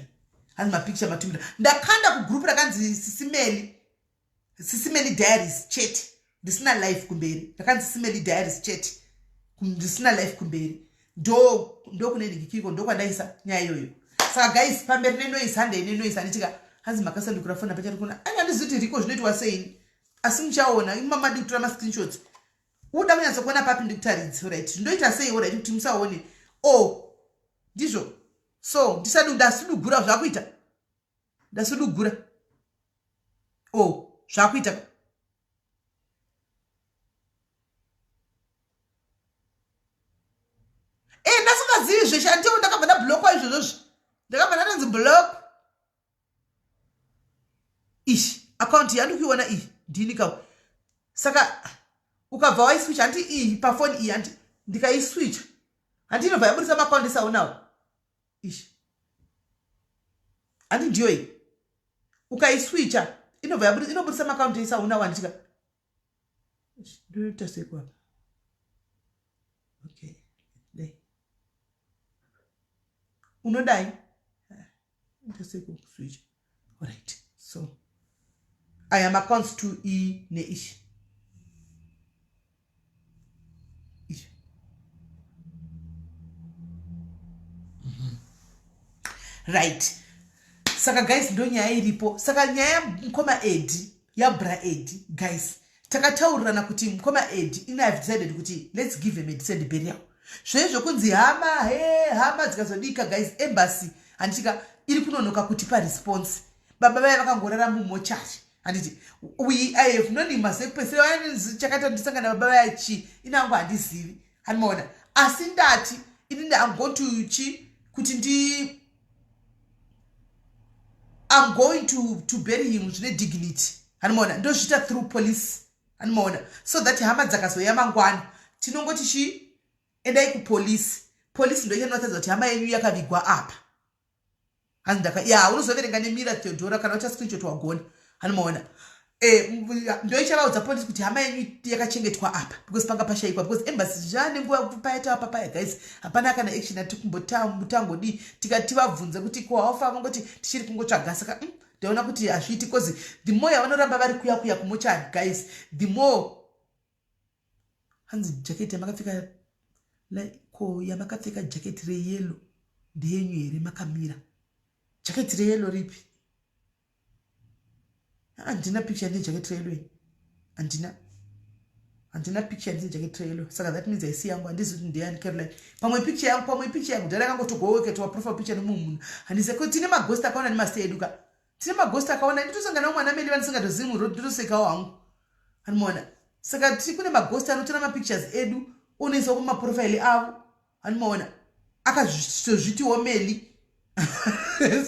Hanzi mapicture matumira. Ndakanda ku group rakanzi SIS-MELLY diaries chat. Ndisina life kumberi. Ndakanzi SIS-MELLY diaries chat. Ndisina life kumberi. Ndo kune ndikiko ndo kwandaisa nyaya yoyo. Saka guys pamberi nenoise hande nenoise anitika hanzi makasandukura phone pachari kuna andizuti riko zvinoitwa sei asi muchaona imama ndikutora ma screenshots uda kunyatsa kuona papi ndikutaridza right ndoita sei right kuti musaone ndizvo so ndasudugura zvakuita ndasudugura zvakuita ndasingazivi zveshe andio ndakabva ndablockwa izvozvozvo ndakabva ndatanzi block account yandu kuiona iyi ndini kawo. Saka ukabva waiswitch anti iyi pafoni iyi anti ndikaiswitch anti inobva yabudisa maakaunti esaunawo ishi anti ndiyo iyi ukaiswitcha inobudisa maakaunti esaunawo anditika ndoita sei kwapa. Okay, dai unodai ndoita sei kuswitch. Alright, so I am accounts to e neish. Right. Saka guys ndo nyaya iripo. Saka nyaya mkoma Edi ya bra Edi guys. Takataurirana kuti mkoma Edi have decided kuti let's give him a decent burial. Zvezvo kunzi hama dzikazodika guys embassy anditika iri kunonoka kutipa response. Baba vaya vakangorara mumochari. Anditi I have known him asepesera chakata ndisangana baba vaya chi inangu handizivi. Hanimona asi ndati inini I'm going to chi kuti I'm going to bury him with dignity. Hanimona ndozvita through police. Hanimona so that hama dzakazoya mangwana tinongoti chi endai kupolice. Police ndo inotaridza kuti hama yenyu yakavigwa apa. Handaka unozoverenga nemira Theodora kana ucha screenshot wagona. Hanimona ndo ichavaudza police kuti hama yenyu yakachengetwa apa because panga pashaikwa because embassy zvane nguva paita apa paya guys hapana kana action atikumbotangodi tikavabvunza kuti ko haufa ngoti tichiri kungotsvaga saka ndaona kuti hazviiti because the more yavanoramba vari kuya kumochari guys the more hanzi jacket yamakapfeka ko yamakapfeka jacket reyellow ndeyenyu here makamira jacket reyellow ripi. Andina picture ndi jacket trailer. Andina picture ndi jacket trailer. Saka that means I see yangu andizo ndiyani Caroline. Pamwe picture yangu ndara kango togoweke to profile picture ni mumu. Andise ko tine maghost akaona ni master eduka. Tine maghost akaona nditosangana umwana meli vanisanga dozimu road nditoseka wangu. Hanimona. Saka tikune maghost anotora ma pictures edu unoisa kuma profile avo. Hanimona. Akazviti womeli.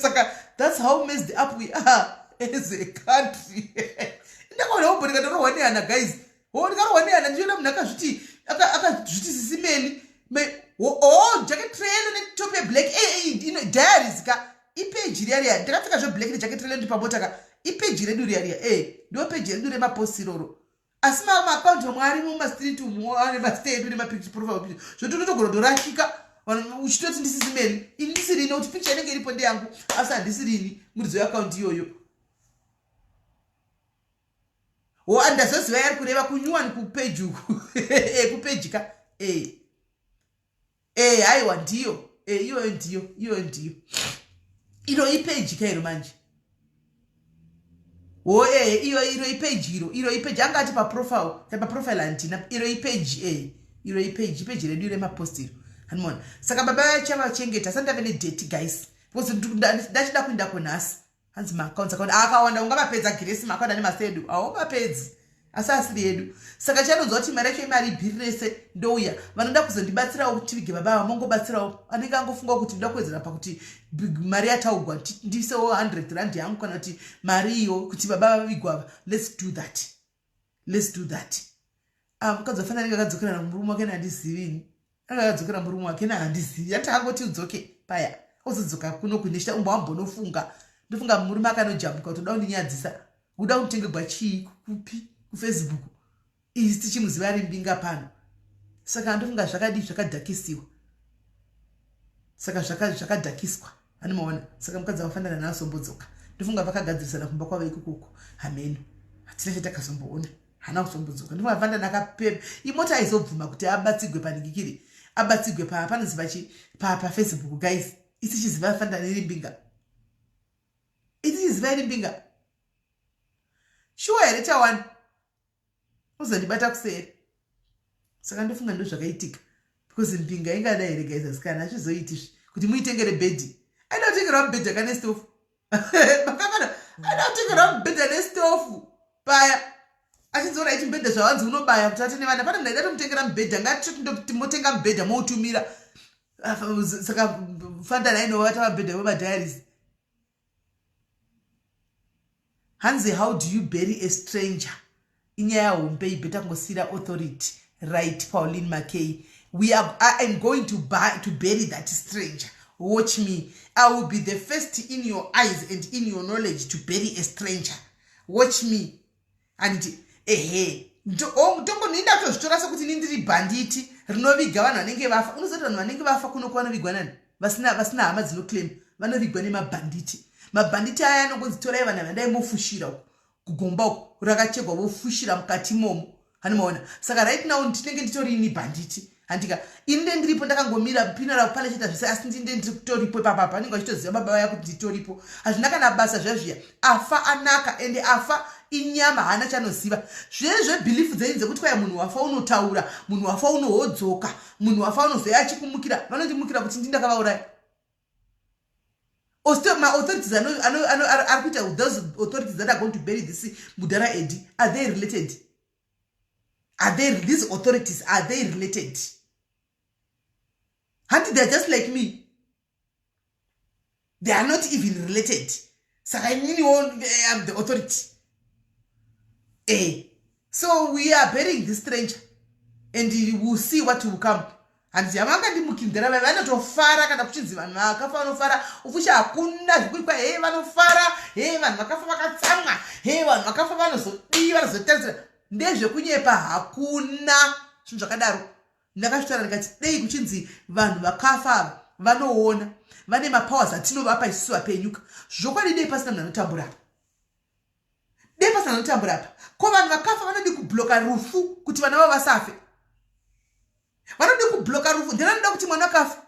Saka that's how messed up we are. As a country. Ndakona ubodika ndorowaneana guys. Ndikarowaneana ndiona munhu akazviti sisimeli. Jacket trailer netope black. Diaries ka ipage riya. Ndakapfeka zvo black jacket trailer ndi pamota ka ipage redu riya. Ndo page redu remapost roro. Asi ma account mwari muma street muone ma state ndi ma picture profile picture. Zvototogora dorashika. Uchitoti ndisisimeli. Indisiri ino kuti picture inenge iripo ndeyangu. Asi handisiri muridzo account iyoyo. Andazoziva yari kureva kunyuwani kupage uku. Kupage ka. Haiwa ndiyo. Iyo ndiyo. Iro ipage ka iro manje. Iro ipage iro ipage angati pa profile antina. Iro ipage iro ipage redu rema post iro. Hanimona. Saka baba yachava chengeta sandave ne date guys. Because ndachida kuenda kunasi. Hanzi maaccounts akawanda ungavapedza giresi maakaunda nemasedu auvapedzi asasiri yedu saka chanonzwa kuti mari yacho imari ibhiri rese ndouya vanoda kuzondibatsirawo kuti vige baba vamongobatsirawo anenge angofunga kuti ndoda kuwedzera pakuti mari yataugwa ndisewo 100 rand yangu kana kuti mari iyo kuti baba vavigwa let's do that mukadzi wafana anenge akadzokera murume wake handizivini akadzokera murume wake nahandizivi yati angoti udzoke paya ozodzoka kuno kuneshita umbawambonofunga ndofunga murume akanojambuka kuti uda kundinyadzisa uda kunditengerwa chii kupi kufacebook izi tichimuziva ari mbinga pano saka ndofunga zvakadhakisiwa saka zvakadhakiswa animaona saka mukadzi vafanana nasombodzoka ndofunga vakagadzirisana kumba kwavo ikukuku hameno hatina chatakazomboona hana kusombodzoka ndofunga vafanana nakapepa imota aizobvuma kuti abatsigwe paningikiri abatsigwe panoziva pafacebook guys isi chiziva vafanana iri mbinga it is very big. Sure, it's a one. Uzondibata kuseri. Saka ndofunga ndo zvakaitika. Because mpinga ingadai guys asikana achizoiti kuti muitengere bedi. I don't think around bed yakane stove. Makakana I don't think around bed yakane stove. Paya. Achinzora iti mbedha zvawanzi unobaya kuti atene vana pana ndaida tomutengera mbedha ngati timotenga mbedha motumira. Saka fanda naino vata mabedha wema diaries. Hanzi, how do you bury a stranger? Inyaya hombe ibeta ngosira authority. Right, Pauline McKay. I am going to bury that stranger. Watch me. I will be the first in your eyes and in your knowledge to bury a stranger. Watch me. And tongo ninda kuzvitorasa kuti nindiri banditi rinoviga vanhu vanenge vafa. Unozoti vanhu vanenge vafa kuno kwanovigwa nani? Vasina hama dzinoclaim vanovigwa nemabhanditi. Mabhanditi aya anongonzitorai vanhu vandai mofushira kugomba uko rakachekwa vofushira mukati momo. Hanimaona. Saka right now ndinenge nditori ini banditi. Handika inde ndiripo ndakangomira pinara pale chita zvese asi ndinde nditoripo papapa ninga chitoziva baba vaya kuti nditoripo. Hazvina kana basa zvazviya. Afa anaka ende afa inyama hana chanoziva. Zvezve belief dzenze kuti kwaya munhu wafa unotaura, munhu wafa unohodzoka, munhu wafa unozoya achikumukira. Vanondimukira kuti ndindakavauraya. My authorities are kuita those authorities that are going to bury this Mudara Edi, are they related? These authorities, are they related? Auntie, they're just like me. They are not even related. So I am the authority. So we are burying this stranger. And we will see what will come. And Yamaka Dimukindera, I don't fara, and options, and Makafano Fara, of which are Kuna, Evan of Fara, Evan, Makafaka Sanga, Evan, Makafano, so even as a tester. Ndeje kunyepa hakuna chakadaro ndakashitara ndikati dei kuchinzi vanhu vakafa vanoona vane mapowers atino vapa isusu apenyuka zvokwadi dei pasina munhu anotambura dei pasina anotambura apa ko vanhu vakafa vanodi kubloka rufu kuti vana vavo vasafe vanodi kubloka rufu ndinoda kuti mwana akafa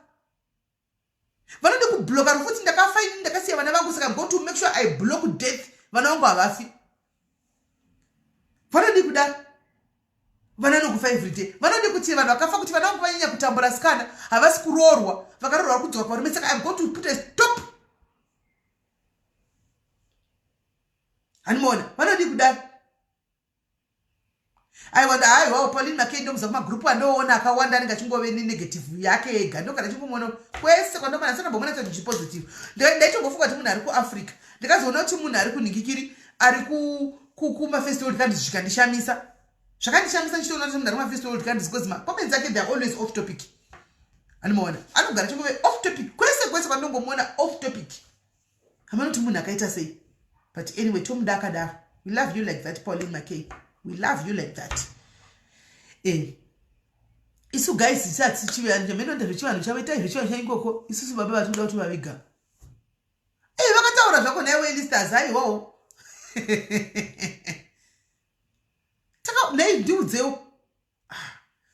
vanodi kubloka rufu kuti ndakafa ini ndakasiya vana vangu saka I'm going to make sure I block death vana vangu havafi. Vanodi kuda vananokufa every day. Vanodi kuti vanhu vakafa kuti vana vanyanya kutambura skana havasi kuroorwa vakaroorwa kudzoka parume saka I'm going to put a stop. Hanimona vanodi kuda. I wonder wao Pauline McKay ndomuza kuma group anoona akawanda ninga chingove ni negative yake ega ndokana chingomona kwese kwandomana sana bomona kuti positive. Ndaichongofunga kuti munhu ari ku Africa ndikazoona kuti munhu ari kuningikiri ari kuma festival kandi zvikandishamisa zvakandishamisa nchitoona kuti munhu ari kuma festival kandi because comments ake they are always off topic. Animaona anogara chingove off topic kwese kwandongomona off topic. Hamana kuti munhu akaita sei. But anyway tomudakada we love you like that Pauline McKay. We love you like that. Isu guys isatsi chiwe njemeno ndazvichivanhu chavaita izvo chaingoko isusu baba vatoda kuti vaviga. Vakataura zvako naye listers aiwawo. Taka nei ndiudzewo.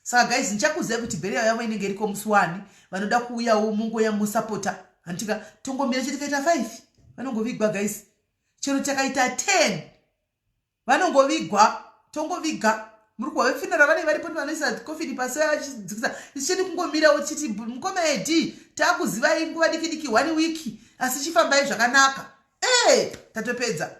Saka guys ndichakuziva kuti burial yavo inenge iriko musi 1 vanoda kuuyawo mungoya musapota. Antika tongomira chiti kaita 5 vanongovigwa guys. Chero chakaita 10 vanongovigwa. Tongoviga muri kuva vefinara vane varipo vanoisa covid pasi achidzikisa ichiti kungomirawo chiti mukomedi taakuzivai nguva diki 1 week asi chifambai zvakanaka tatopedza.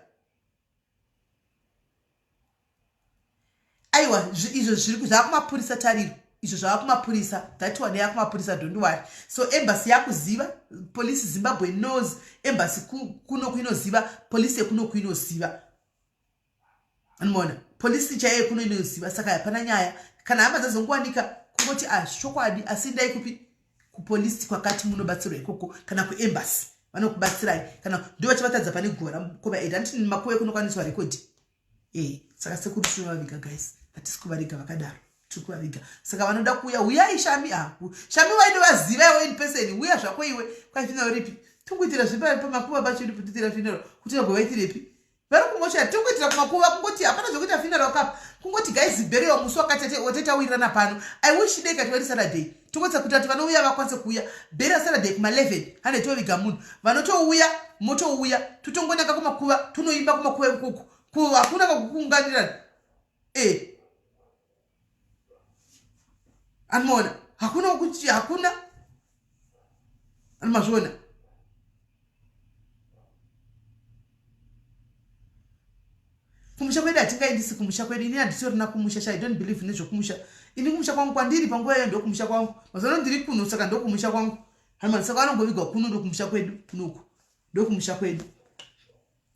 Aiwa izvo zviri zvakumapurisa tariro izvo zvavakumapurisa that one yakumapurisa don't worry. So embassy yakuziva police Zimbabwe knows embassy kuno kuinoziva police yekuno kuinoziva. Anmona polisi chaiye kuno inoziva saka hapana nyaya kana hama dzazongowanika kungoti chokwadi asi ndai kupi kupolisi kwakati munobatsirwa ikoko kana kuembassy vanokubatsirai kana ndivo chivatadza pane gora kuva handiti makuve kunokwaniswa rekodi saka sekuri tinovaviga guys hatisi kuvariga vakadaro tiri kuvaviga saka vanoda kuuya uyai shami shami wainovaziva iwe in person uya zvako iwe kwaifinaro ripi tunguitira zvepamakuva pacho ndiputitira finaro kuti nogowaiitirepi vari kungosha tingoitira kumakuva kungoti hapana zvokuti afinara wakapa kungoti guys burial musi wakati watatawirirana pano I wish dei kati wari Saturday tongotsa kuti ati vanouya vakwanise kuuya burial Saturday kuma 11 hane toviga munhu vanotouya motouya tutongonaka kumakuva tunoimba kumakuva ikoko hakuna kakuunganirana anmona hakuna kuti hakuna anmazvona. Kumusha kwedu hatingaendisi kumusha kwedu ini handitorina kumusha I don't believe nezvokumusha ini kumusha kwangu kwandiri panguva iyo ndokumusha kwangu mazano ndiri kuno saka ndokumusha kwangu hanimani saka vanongovigwa kuno ndokumusha kwedu kunoku ndokumusha kwedu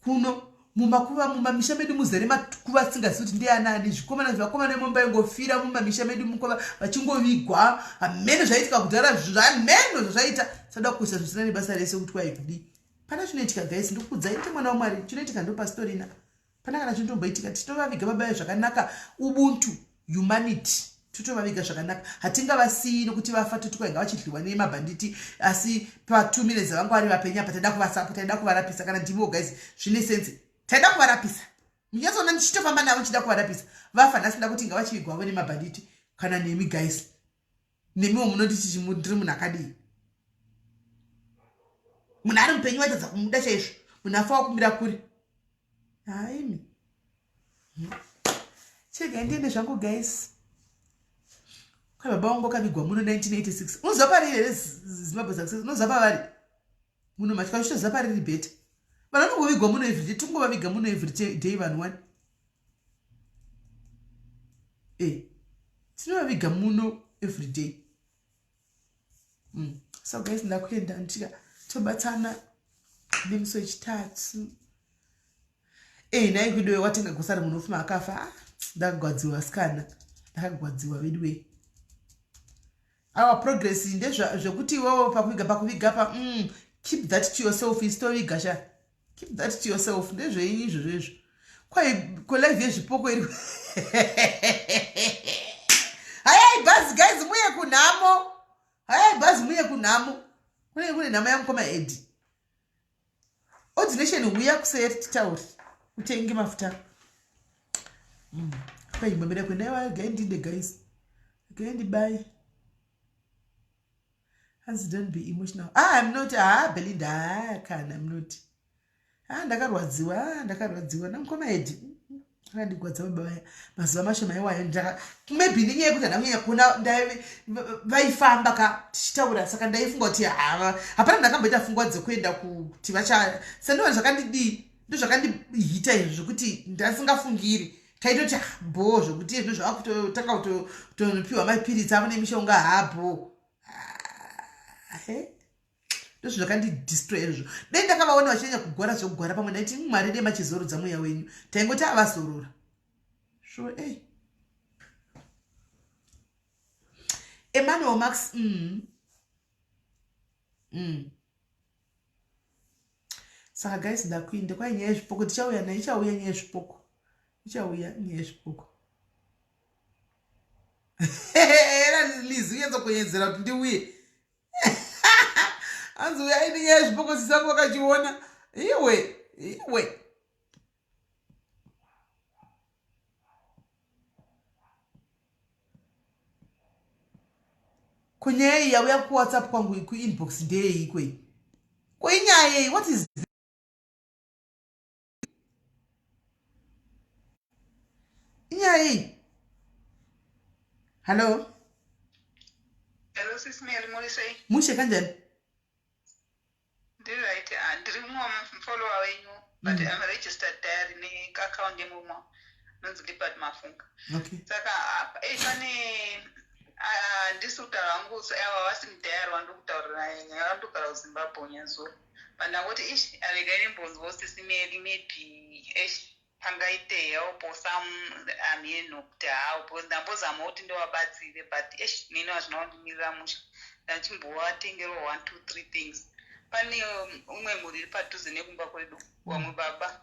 kuno mumamisha medu muzere makuva asingazivi kuti ndianani. Zvikomana zvivakoma nemomba ingofira mumamisha medu mukova vachingovigwa. Hameno zvaitika kudhara, zvameno zvazvaita. Sada kuisa zvisina nebasa rese kuti kwai kudi. Pana zvinoitika guys, ndikukudzai kuti mwana waMwari chinoitika ndo pastorina. Pana kana chintomboitika titovaviga baba zvakanaka, ubuntu, humanity. Tutovaviga zvakanaka. Hatingavasiyi nokuti vafa totikwainga vachidliwa nemabhanditi asi pa 2 minutes vangu vari vapenya pataida kuvasapa, taida kuvarapisa kana ndivo guys zvine sense. Taida kuvarapisa. Munyatsona ndichitofamba navo chida kuvarapisa. Vafa ndasinda kuti ngavachivigwawo nemabhanditi kana nemi guys. Nemiwo munoti chichimundiri munhu akadii. Munhu ari mupenyu waitadza kumuda chaizvo. Munhu afa wakumira kuri. Haimi. Chega ndiende zvangu guys. Kwa baba wangu kavigwa muno 1986. Unoziva pari here Zimbabwe Success? Unoziva pavari? Muno matyika uchitoziva pari riri bheta. Vanhu vanongovigwa muno every day. Tungovaviga muno every day vanhu wani. Tinovaviga muno every day. So guys, ndakuenda ndichika tobatsana nemusi wechitatu. Nai kudiwe watenga gosari munofuma akafa. Ndakagwadziwa sikana. Ndakagwadziwa veduwe. Our progress ndezvekuti iwewe pakuviga pa keep that to yourself istoviga sha. Keep that to yourself. Ndezveinyi izvozvo. Kwai live yezvipoko iri. Hayai buzz guys muye kunhamo. Hayai buzz muye kunhamo. Kune nhamo yamukoma Edi. Ordination uya kuseri titauri. Utenge mafuta. Kwai mbambira kwenewa gaindinde guys. Gaindi Hands don't be emotional. I'm not. Belinda. I'm not. Ndakarwadziwa. Namukoma Edi. Ndakarwadziwa baba. Mazuva mashoma iwayo maybe ndinyaya yekuti ndanyanya kuona vaifamba ka tichitaura saka ndaifunga kuti hapana ndakamboita fungwa dzekuenda kuti vacha sandova zvakandihita izvo zvokuti ndasingafungiri. Taitoti bo zvokuti izvo zvakutotanga kutopiwa mapiritsi avo nemishonga hapo. Ndozvo zvakandidistroy izvo. Dai ndakavaona vachinyanya kugwara zvokugwara pamwe ndaiti Mwari dei machizorudza mweya wenyu. Taingoti avazorora. Sure, Emmanuel Max, Saka guys ndakuinde kwa nyaya yezvipoko tichauya nayo ichauya nyaya yezvipoko. Ichauya nyaya yezvipoko. Era Lizu yenza kunyenzera kuti ndiuye. Anzi uya ini nyaya yezvipoko sisango akachiona. Iwe. Kunyaya yauya ku WhatsApp kwangu ku inbox ndei ikwe. Kwenyaya what is Inyaya. Hello. Hello, SIS MELLY, Morisei. Mushe kanjani? Right. Ndiri follower wenyu, but I'm registered there in account yemumo. Nonzilipat mafunga. Okay. Saka pane ndisutaura wangu ava vasimudhayari wandokutaurira yavandogara kuZimbabwe nyazuva. Pandangoti aregai mbonzwa SIS MELLY maybe pangaitewo posamu kuti hawo ndambozama kuti ndovabatsire but nini hazvina kundimirira musha ndachimbovatengerawo 1 2 3 things. Pane umwe mhuri iri padhuze nekumba kwedu wamwe baba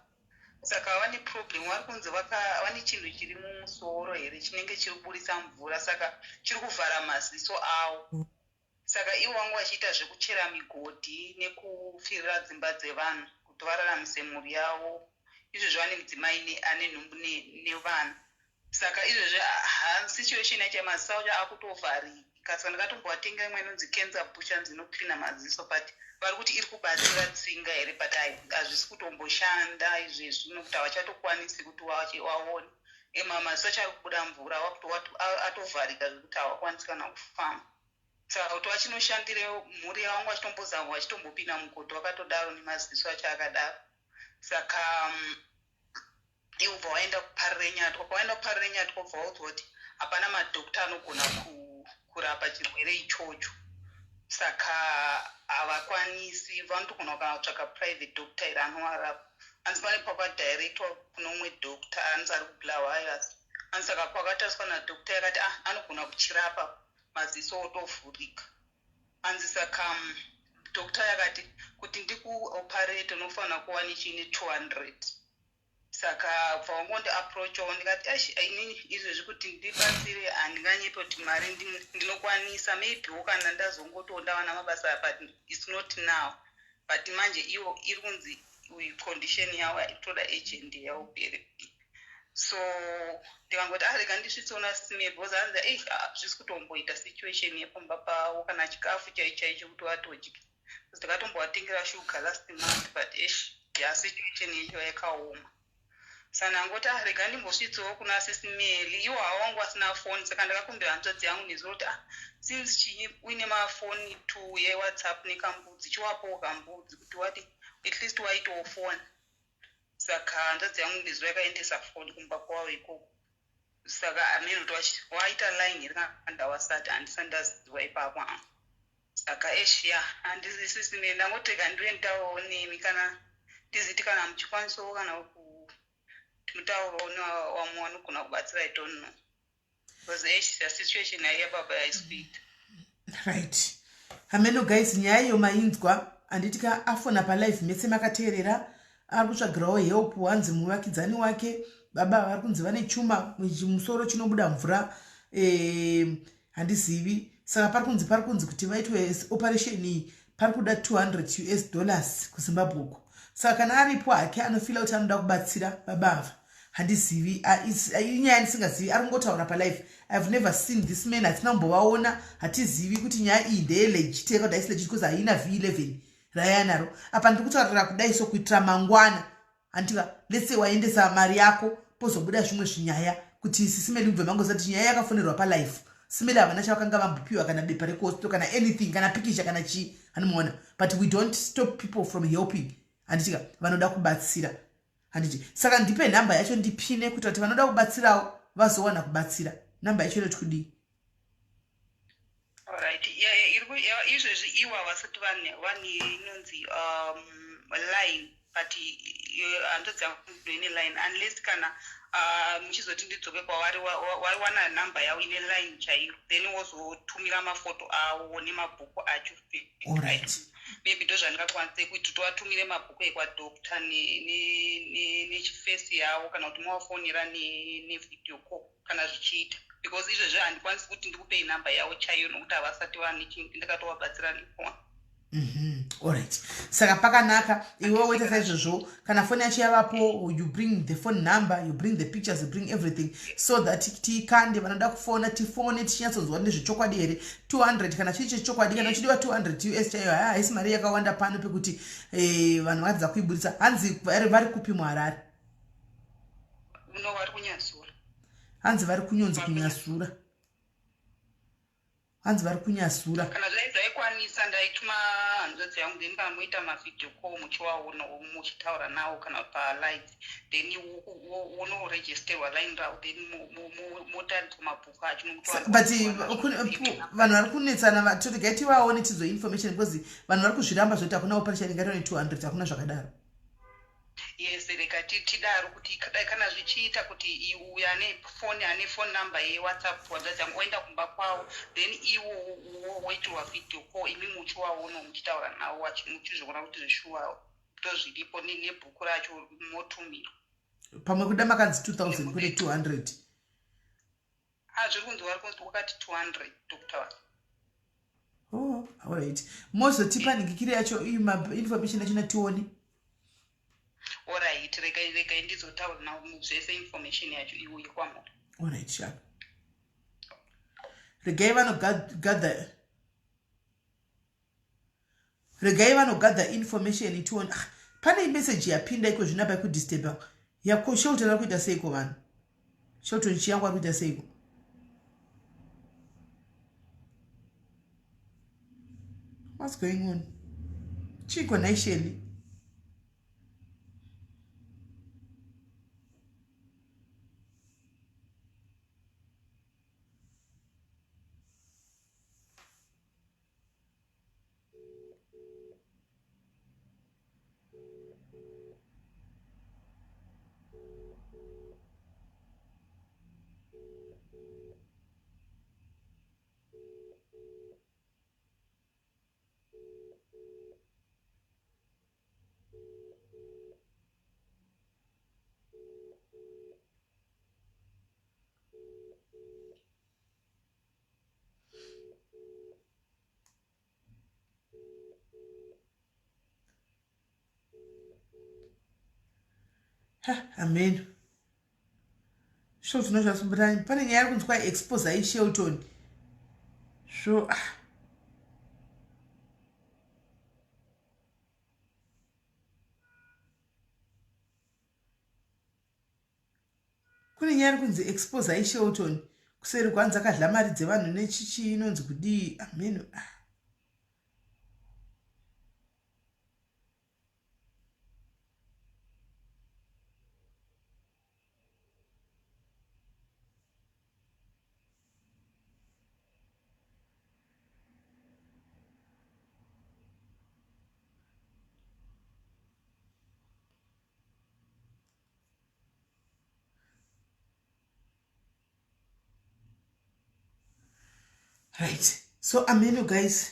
saka vane problem vari kunzi vane chinhu chiri mumusoro here chinenge chiri kuburisa mvura saka chiri kuvhara maziso avo saka ivo vangu vachiita zvekuchera migodhi nekufirira dzimba dzevanhu kuti vararamise mhuri yavo. Izvozvo vane mudzimai ane nhumbu nevanhu saka izvozvo situation yacho yamaziso acho akutovharika saka ndakatombovatenga imwe inonzi cancer butcher dzinoklina maziso but vari kuti iri kubatsira tsinga here but hazvisi kutomboshanda izvezvi nokuti havachatokwanisi kuti waone maziso acho ari kubuda mvura atovharika zvekuti havakwanisi kana kufamba saka kuti vachinoshandire mhuri yavangu vachitombozama vachitombopinda mugodhi wakatodaro nemaziso acho akadaro saka ivo bva vaenda kuparire nyatwa pavaenda kuparire nyatwa bva vaudzwa kuti hapana madhokta anogona kurapa chirwere ichocho saka havakwanisi vanotogona kana kutsvaka private doctor iri anovarapa hanzi pane pakadirectwa kuno umwe doctor hanzi ari kubulawayas hanzi saka kwakatariswa nadoctor yakati anogona kuchirapa maziso otovhurika hanzi saka doctor yakati kuti ndikuoperate unofanira kuva nechine 200 saka pawangondi approachawo ndikati inini izvezvi kuti ndibatsire handinganyepe kuti mari ndinokwanisa maybewo kana ndazongotonda wana mabasa but its not now but manje iwo iri kunzi condition yawo itoda agent yawo pere so ndikangoti rega ndisvitseona simei because hanzi zvisi kutomboita situation yepamba pavo kana chikafu chaichaicho kuti watodya ndakatombovatengera shuga last month but situation yacho yakaoma sana angoti rega ndimbosvitsewo kuna SIS MELLY iwo hawangu asina foni saka ndakakumbira hanzvadzi yangu ndizvo kuti since chii uine mafoni 2 yewhatsapp nekambudzi chiwapowo kambudzi kuti wati at least waitawo foni saka hanzvadzi yangu ndizvo yakaendesa foni kumba kwavo ikoko saka amene kuti waita line here kandawasati handisandaziwa ipapo saka handisi SIS MELLY ndangoteka ndiwe nditaurawo nemi kana ndiziti kana muchikwanisawo kana mutauro wamwe wanogona kubatsira I don't know because the situation ayababa yaispeed right hameno guys nyaya iyo mainzwa handitika afona palive mese makateerera ari kutsvagirawo help hanzi muvakidzani wake baba vari kunzi vane chuma muchimusoro chinobuda mvura handizivi saka pari kunzi kuti vaitwe operation iyi pari kuda $200 kuzimbabwe uko saka kana aripo hake anofila kuti anoda kubatsira babava handizivi inyaya ndisingazivi ari kungotaura palive I've never seen this man hatina kumbovaona hatizivi kuti nyaya iyi ndeyelegit yakada isi legit because haina V11 rayanaro apa ndiri kutaurira kudai so kuitira mangwana handika let's say waendesa mari yako pozobuda zvimwe zvinyaya kuti SIS MELLY ubve mangozati nyaya yakafonerwa palive SIS MELLY havana chavakanga vambopiwa kana bepa rekosto kana anything kana pikisha kana chii hanimuona but we don't stop people from helping handitika vanoda kubatsira handiti saka ndipe nhamba yacho ndipine kuti vati vanoda kubatsirawo vazowana kubatsira nhamba yacho inoti kudii alright izvezvi iwa vasati vane inonzi line but handodzaine line unless kana muchizoti ndidzoke kwavari wana nhamba yavo ine line chaiyo then wozotumira mafoto avo nemabhuku acho alright maybe ndozvandingakwanise kuti tovatumire mabhuku ekwadoctor nechifesi yavo kana kuti mavafonera nevideo call kana zvichiita because izvezvi handikwanisi kuti ndikupei nhamba yavo chaiyo nokuti havasati ndakatovabatsira nefoni alright saka pakanaka iwewe woita saizvozvo kana foni yacho yavapo you bring the phone number you bring the pictures you bring everything so that tikande vanoda kufona tifone tichinyatsonzwa nezvechokwadi here 200 kana chii chechokwadi kana chidiwa $200 chaiyo haisi mari yakawanda pano pekuti vanhu vakadza kuiburitsa hanzi vari kupi muharare vari kunyasura hanzi vari kunyonzi kunyasura hanzi vari kunyasura kana zvaikwanisa ndaituma hanzvadzi yangu then kana moita mavideo call muchivaona muchitaura navo kana palive then unoregisterwa line ravo then motaridzwa mabhuku acho but vanhu vari kunetsana toregai tivaone tizo information because vanhu vari kuzviramba zvoti hakuna operation ingaitwa ne200 hakuna zvakadaro yes rega tidaro kuti kana zvichiita kuti uyu ane phone number yewhatsapp hanzvadzi yangu oenda kumba kwavo then iwo woitirwa video call imi muchivaona muchitaura navo muchizviona kuti zvishuwa tozviripo nebhuku racho motumirwa pamwe kuda makanzi 2000 kune 200 zviri kunzi vari kunzi wakati 200 doctor alright mozotipa ningikiri yacho information yacho natione alright rega ndizotaura navo zvese information yacho iwo yekwamuri alright sharp regai vanogadha information tione pane imessage yapinda iko zvinapa ikudisturba yako shelton ari kuita seiko vanhu shelton chiyangu ari kuita seiko what's going on chiko naisheli Amen. Sure, tinozva sumbutani pane nyaya iri kunzi kwai expose aishelton so kune nyaya iri kunzi expose aishelton kuseri kwanzi akadla mari dzevanhu nechichi inonzi kudii. Amen. Right, so amen guys.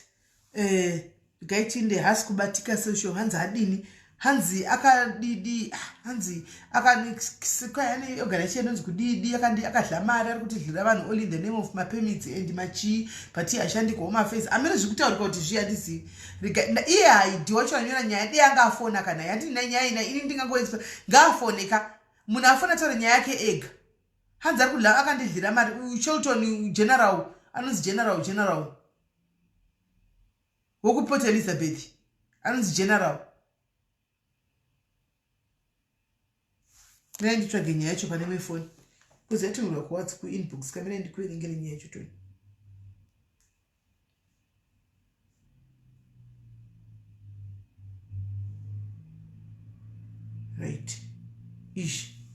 Gaitinde hasi kubatika social hanzi adini hanzi akadidi hanzi akanikwayani organization inonzi kudidi akadla mari ari kutidlira vanhu all in the name of mapermits and machi but ashandi kuhome affairs. Amene zvikutaurika kuti zviyandisi iye haidhi wacho anyora nyaya dei anga afona kana yandina nyaya ina ini ndingangoexpa ngaafoneka munhu afona taura nyaya yake ega hanzi ari kudla akandidlira mari Shelton general anonzi general wokuport Elizabeth anonzi general. Mira nditsvage nyaya yacho pane mefoni kuzi yatumirwa kuwhatsapp kuinbox kamira ndikuverengere nyaya yacho toni. Right, ishi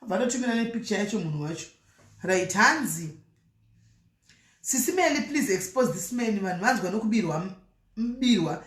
vanotumira nepicture yacho munhu wacho. Right, hanzi SIS MELLY, please expose this man. Vanhu vanzwa nokubirwa mbirwa